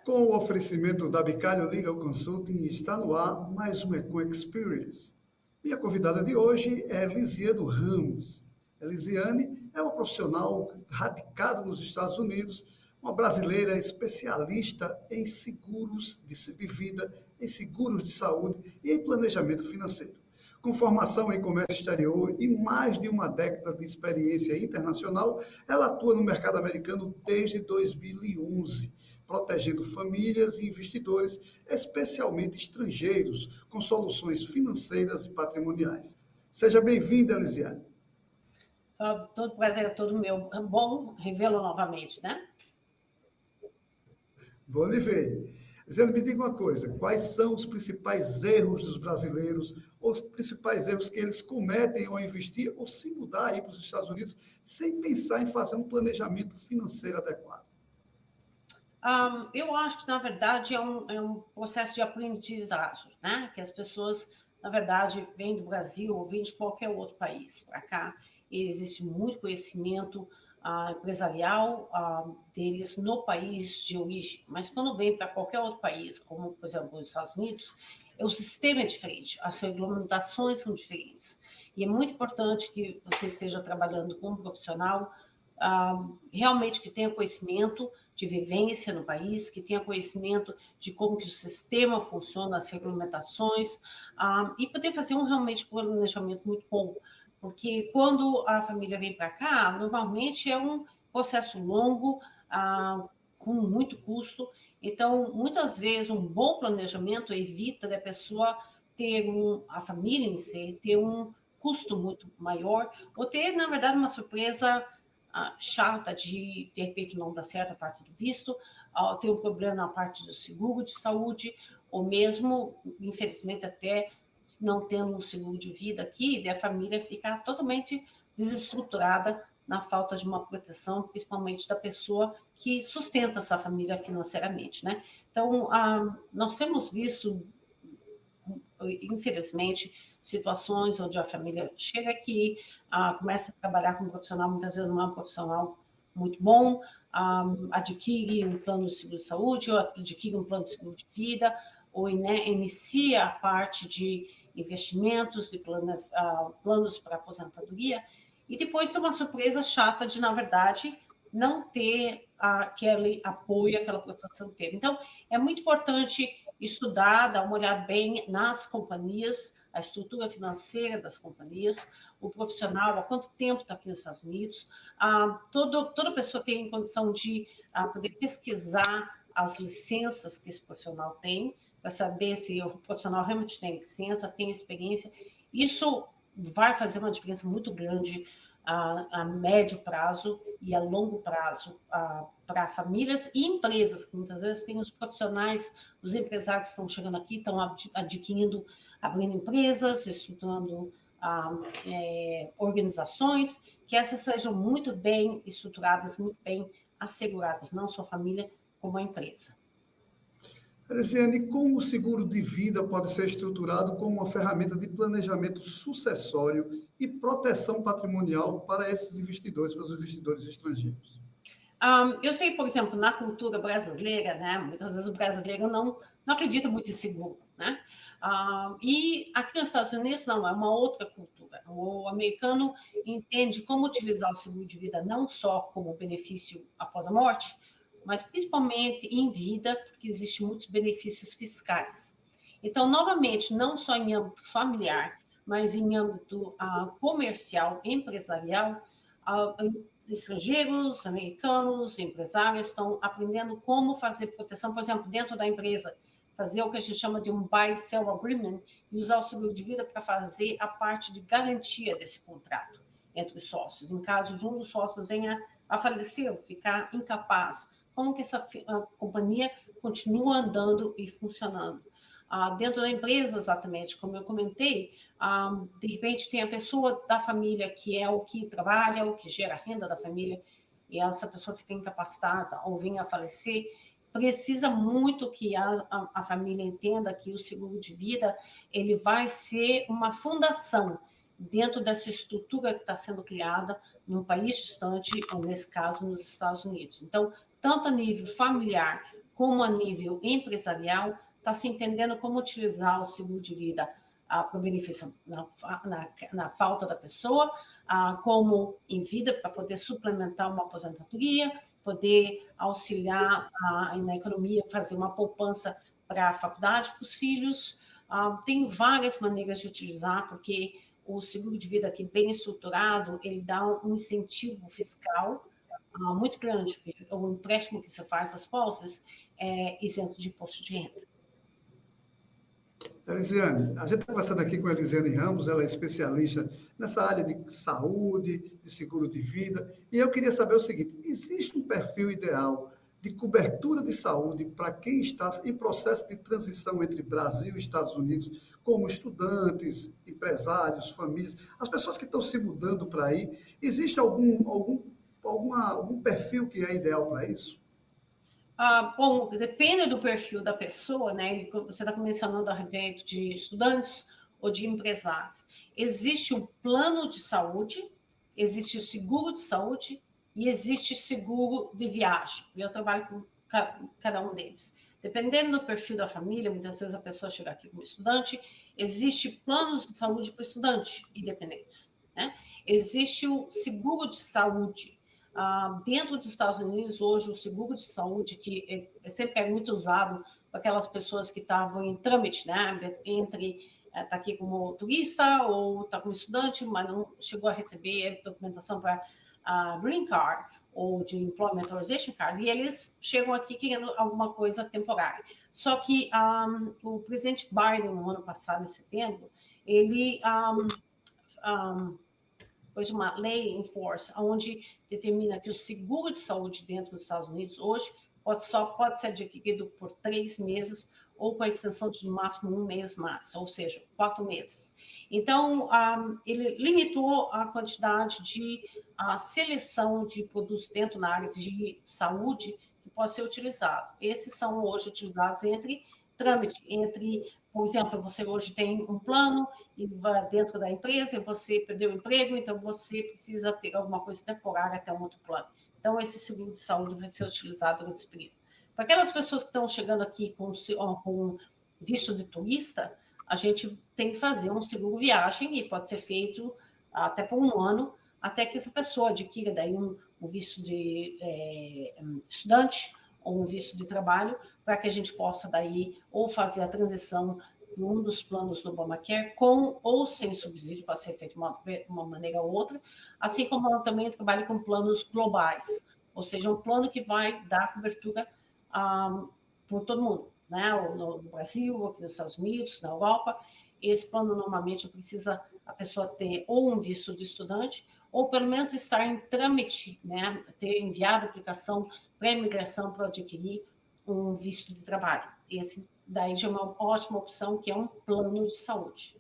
Com o oferecimento da Bicalho Legal Consulting, está no ar mais um Econ Experience. Minha convidada de hoje é Lisiane Ramos. A Lisiane é uma profissional radicada nos Estados Unidos, uma brasileira especialista em seguros de vida, em seguros de saúde e em planejamento financeiro. Com formação em comércio exterior e mais de uma década de experiência internacional, ela atua no mercado americano desde 2011, protegendo famílias e investidores, especialmente estrangeiros, com soluções financeiras e patrimoniais. Seja bem-vinda, Lisiane. Todo prazer é todo meu. Bom revê-lo novamente, né? Bom lhe ver. Lisiane, me diga uma coisa, quais são os principais erros dos brasileiros, ou os principais erros que eles cometem ao investir ou se mudar aí para os Estados Unidos, sem pensar em fazer um planejamento financeiro adequado? Eu acho que, na verdade, é um processo de aprendizagem, né? Que as pessoas, na verdade, vêm do Brasil ou vêm de qualquer outro país para cá. E existe muito conhecimento empresarial deles no país de origem. Mas quando vem para qualquer outro país, como, por exemplo, os Estados Unidos, o sistema é diferente, as regulamentações são diferentes. E é muito importante que você esteja trabalhando com um profissional realmente que tenha conhecimento de vivência no país, que tenha conhecimento de como que o sistema funciona, as regulamentações, e poder fazer realmente um planejamento muito bom. Porque quando a família vem para cá, normalmente é um processo longo, com muito custo. Então, muitas vezes, um bom planejamento evita da pessoa ter a família em si, ter um custo muito maior, ou ter, na verdade, uma surpresa chata de repente não dar certo a parte do visto, ter um problema na parte do seguro de saúde, ou mesmo, infelizmente, até não tendo um seguro de vida aqui, e a família ficar totalmente desestruturada na falta de uma proteção, principalmente da pessoa que sustenta essa família financeiramente, né? Então, nós temos visto, infelizmente, situações onde a família chega aqui, começa a trabalhar com um profissional, muitas vezes não é um profissional muito bom, adquire um plano de seguro de saúde, ou adquire um plano de seguro de vida, ou inicia a parte de investimentos, de planos para aposentadoria, e depois tem uma surpresa chata de, na verdade, não ter aquele apoio, aquela proteção que teve. Então, é muito importante estudar, dar uma olhada bem nas companhias, a estrutura financeira das companhias, o profissional, há quanto tempo está aqui nos Estados Unidos. Toda pessoa tem condição de poder pesquisar as licenças que esse profissional tem, para saber se o profissional realmente tem licença, tem experiência. Isso vai fazer uma diferença muito grande a médio prazo e a longo prazo para famílias e empresas, que muitas vezes tem os profissionais, os empresários que estão chegando aqui, estão adquirindo, abrindo empresas, estruturando organizações, que essas sejam muito bem estruturadas, muito bem asseguradas, não só a família, como a empresa. Lisiane, como o seguro de vida pode ser estruturado como uma ferramenta de planejamento sucessório e proteção patrimonial para esses investidores, para os investidores estrangeiros? Eu sei, por exemplo, na cultura brasileira, né, muitas vezes o brasileiro não acredita muito em seguro, né? E aqui nos Estados Unidos, não, é uma outra cultura. O americano entende como utilizar o seguro de vida não só como benefício após a morte, mas principalmente em vida, porque existem muitos benefícios fiscais. Então, novamente, não só em âmbito familiar, mas em âmbito comercial, empresarial, estrangeiros, americanos, empresários estão aprendendo como fazer proteção, por exemplo, dentro da empresa, fazer o que a gente chama de um buy-sell agreement e usar o seguro de vida para fazer a parte de garantia desse contrato entre os sócios. Em caso de um dos sócios venha a falecer ou ficar incapaz, como que essa companhia continua andando e funcionando. Dentro da empresa, exatamente, como eu comentei, de repente tem a pessoa da família que é o que trabalha, o que gera a renda da família, e essa pessoa fica incapacitada ou vem a falecer, precisa muito que a família entenda que o seguro de vida ele vai ser uma fundação dentro dessa estrutura que está sendo criada num país distante, ou nesse caso nos Estados Unidos. Então, tanto a nível familiar como a nível empresarial está se entendendo como utilizar o seguro de vida para o benefício na falta da pessoa, como em vida, para poder suplementar uma aposentadoria, poder auxiliar na economia, fazer uma poupança para a faculdade, para os filhos. Tem várias maneiras de utilizar, porque o seguro de vida aqui bem estruturado, ele dá um incentivo fiscal muito grande, porque o empréstimo que você faz das posses é isento de imposto de renda. Elisiane, a gente está conversando aqui com a Elisiane Ramos, ela é especialista nessa área de saúde, de seguro de vida, e eu queria saber o seguinte: existe um perfil ideal de cobertura de saúde para quem está em processo de transição entre Brasil e Estados Unidos, como estudantes, empresários, famílias, as pessoas que estão se mudando para aí? Existe algum perfil que é ideal para isso? Bom, depende do perfil da pessoa, né? Você está mencionando a respeito de estudantes ou de empresários. Existe o plano de saúde, existe o seguro de saúde e existe seguro de viagem. Eu trabalho com cada um deles. Dependendo do perfil da família, muitas vezes a pessoa chega aqui como estudante, existe planos de saúde para estudante independentes, né? Existe o seguro de saúde. Dentro dos Estados Unidos, hoje, o seguro de saúde, que sempre é muito usado para aquelas pessoas que estavam em trâmite, né? Entre estar aqui como turista ou estar como estudante, mas não chegou a receber documentação para Green Card ou de Employment Authorization Card, e eles chegam aqui querendo alguma coisa temporária. Só que o presidente Biden, no ano passado, em setembro, ele pôs uma lei em força, onde determina que o seguro de saúde dentro dos Estados Unidos hoje só pode ser adquirido por 3 meses ou com a extensão de no máximo 1 mês mais, ou seja, 4 meses. Então, ele limitou a quantidade de seleção de produtos dentro da área de saúde que pode ser utilizado. Esses são hoje utilizados entre trâmite, por exemplo, você hoje tem um plano e vai dentro da empresa, você perdeu o emprego, então você precisa ter alguma coisa temporária até um outro plano. Então, esse seguro de saúde vai ser utilizado nesse período. Para aquelas pessoas que estão chegando aqui com visto de turista, a gente tem que fazer um seguro viagem e pode ser feito até por 1 ano, até que essa pessoa adquira daí um visto de estudante ou um visto de trabalho, para que a gente possa daí ou fazer a transição de um dos planos do Obamacare com ou sem subsídio, pode ser feito de uma maneira ou outra, assim como eu também trabalho com planos globais, ou seja, um plano que vai dar cobertura por todo mundo, né? No Brasil, aqui nos Estados Unidos, na Europa. Esse plano normalmente precisa a pessoa ter ou um visto de estudante, ou pelo menos estar em trâmite, né? Ter enviado a aplicação pré-imigração para adquirir um visto de trabalho. Esse daí já é uma ótima opção, que é um plano de saúde.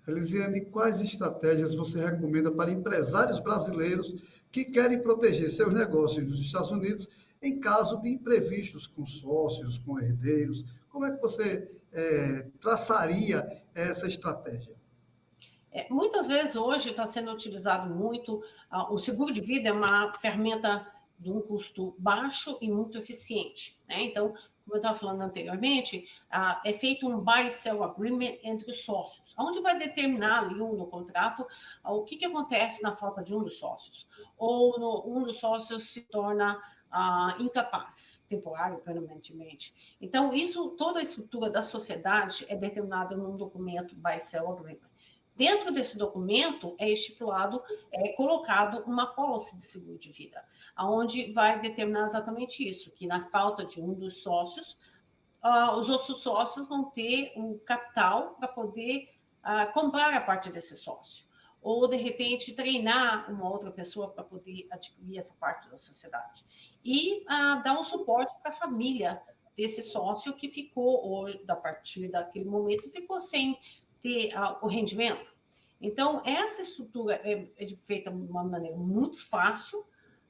Elisiane, quais estratégias você recomenda para empresários brasileiros que querem proteger seus negócios nos Estados Unidos em caso de imprevistos com sócios, com herdeiros? Como é que você traçaria essa estratégia? Muitas vezes hoje está sendo utilizado muito, o seguro de vida é uma ferramenta de um custo baixo e muito eficiente, né? Então, como eu estava falando anteriormente, é feito um buy-sell agreement entre os sócios, onde vai determinar ali no contrato o que acontece na falta de um dos sócios, ou um dos sócios se torna incapaz, temporário, permanentemente. Então, toda a estrutura da sociedade é determinada num documento buy-sell agreement. Dentro desse documento é estipulado, colocado uma policy de seguro de vida, onde vai determinar exatamente isso, que na falta de um dos sócios, os outros sócios vão ter um capital para poder comprar a parte desse sócio. Ou, de repente, treinar uma outra pessoa para poder adquirir essa parte da sociedade. E dar um suporte para a família desse sócio que ficou, ou a partir daquele momento, ficou sem ter o rendimento. Então, essa estrutura é feita de uma maneira muito fácil,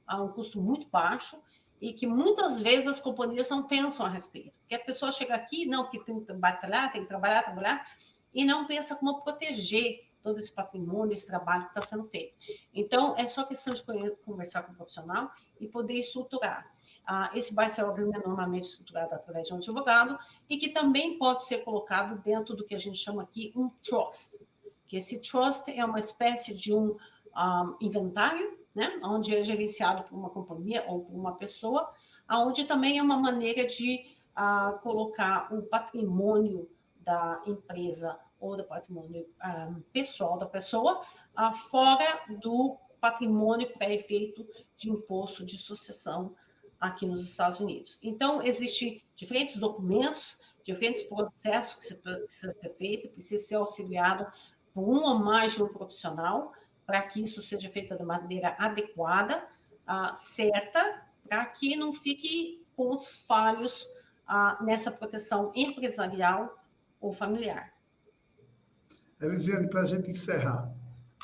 a um custo muito baixo, e que muitas vezes as companhias não pensam a respeito. Porque a pessoa chega aqui, não, que tem que batalhar, tem que trabalhar, e não pensa como proteger todo esse patrimônio, esse trabalho que está sendo feito. Então, é só questão de conversar com o profissional e poder estruturar. Esse buy-sell agreement é normalmente estruturado através de um advogado e que também pode ser colocado dentro do que a gente chama aqui um trust, que esse trust é uma espécie de um inventário, né, onde é gerenciado por uma companhia ou por uma pessoa, onde também é uma maneira de colocar o patrimônio da empresa ou do patrimônio pessoal da pessoa fora do patrimônio pré-efeito de imposto de sucessão aqui nos Estados Unidos. Então, existem diferentes documentos, diferentes processos que precisa ser feito, precisa ser auxiliado por um ou mais de um profissional para que isso seja feito de maneira adequada, certa, para que não fique pontos falhos nessa proteção empresarial ou familiar. Elisiane, para a gente encerrar,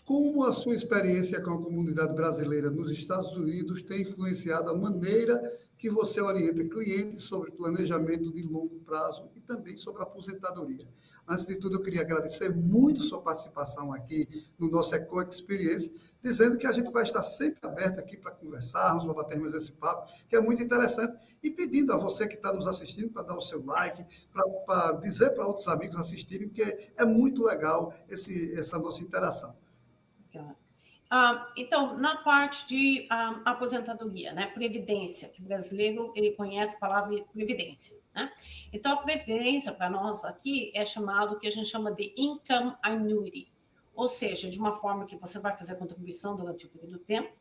como a sua experiência com a comunidade brasileira nos Estados Unidos tem influenciado a maneira que você orienta clientes sobre planejamento de longo prazo e também sobre a aposentadoria? Antes de tudo, eu queria agradecer muito sua participação aqui no nosso Eco Experience, dizendo que a gente vai estar sempre aberto aqui para conversarmos, para batermos esse papo, que é muito interessante, e pedindo a você que está nos assistindo para dar o seu like, para dizer para outros amigos assistirem, porque é muito legal essa nossa interação. Então, na parte de aposentadoria, né, previdência, que o brasileiro ele conhece a palavra previdência, né? Então, a previdência para nós aqui é chamado, o que a gente chama de income annuity, ou seja, de uma forma que você vai fazer contribuição durante o período do tempo,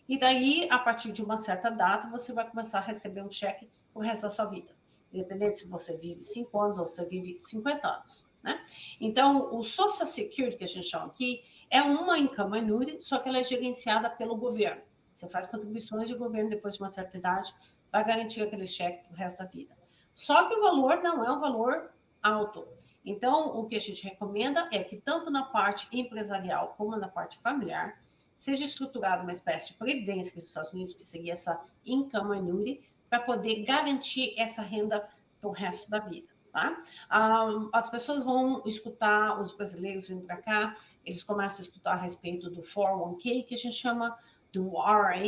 e daí, a partir de uma certa data, você vai começar a receber um cheque o resto da sua vida, independente se você vive 5 anos ou se você vive 50 anos, né? Então, o Social Security, que a gente chama aqui, é uma income annuity, só que ela é gerenciada pelo governo. Você faz contribuições e o governo, depois de uma certa idade, vai garantir aquele cheque para o resto da vida. Só que o valor não é um valor alto. Então, o que a gente recomenda é que, tanto na parte empresarial como na parte familiar, seja estruturada uma espécie de previdência aqui nos Estados Unidos, que seria essa income annuity, para poder garantir essa renda para o resto da vida. Tá? As pessoas vão escutar, os brasileiros vindo para cá, eles começam a escutar a respeito do 401k, que a gente chama do RA,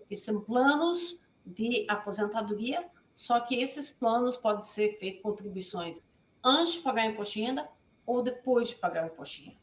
que são planos de aposentadoria, só que esses planos podem ser feitos contribuições antes de pagar imposto de renda ou depois de pagar imposto de renda.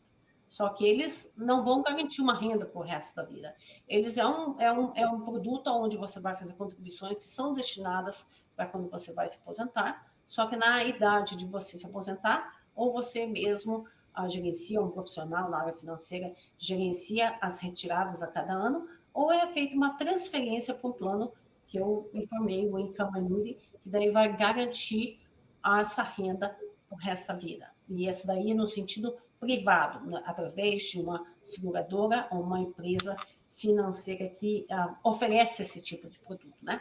Só que eles não vão garantir uma renda para o resto da vida. Eles é um produto onde você vai fazer contribuições que são destinadas para quando você vai se aposentar, só que na idade de você se aposentar, ou você mesmo gerencia, um profissional na área financeira gerencia as retiradas a cada ano, ou é feita uma transferência para um plano que eu informei, o Income Annuity, que daí vai garantir essa renda o resto da vida. E essa daí no sentido privado, através de uma seguradora ou uma empresa financeira que oferece esse tipo de produto, né?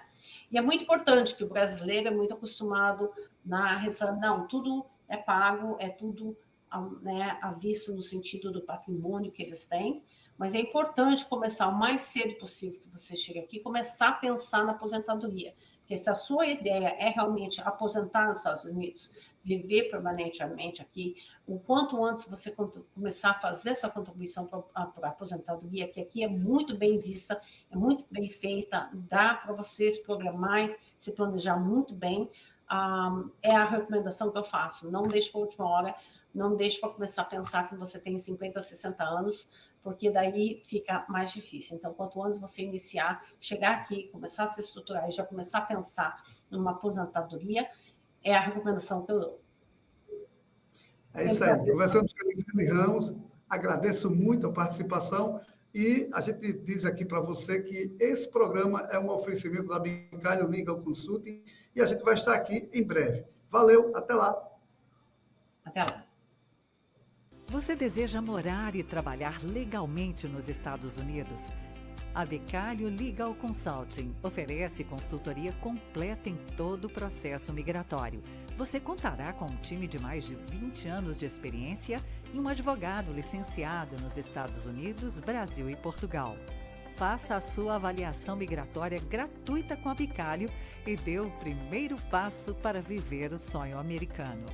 E é muito importante que o brasileiro é muito acostumado não, tudo é pago, é tudo à vista no sentido do patrimônio que eles têm, mas é importante começar o mais cedo possível que você chegue aqui, começar a pensar na aposentadoria, porque se a sua ideia é realmente aposentar nos Estados Unidos, viver permanentemente aqui, o quanto antes você começar a fazer essa contribuição para a aposentadoria, que aqui é muito bem vista, é muito bem feita, dá para você se programar, se planejar muito bem, é a recomendação que eu faço. Não deixe para a última hora, não deixe para começar a pensar que você tem 50, 60 anos, porque daí fica mais difícil. Então, quanto antes você iniciar, chegar aqui, começar a se estruturar e já começar a pensar numa aposentadoria, é a recomendação que eu dou. É isso aí. Conversamos com a Elisiane Ramos. Agradeço muito a participação e a gente diz aqui para você que esse programa é um oferecimento da Bicalho Legal Consulting e a gente vai estar aqui em breve. Valeu, até lá. Até lá. Você deseja morar e trabalhar legalmente nos Estados Unidos? A Bicalho Legal Consulting oferece consultoria completa em todo o processo migratório. Você contará com um time de mais de 20 anos de experiência e um advogado licenciado nos Estados Unidos, Brasil e Portugal. Faça a sua avaliação migratória gratuita com a Bicalho e dê o primeiro passo para viver o sonho americano.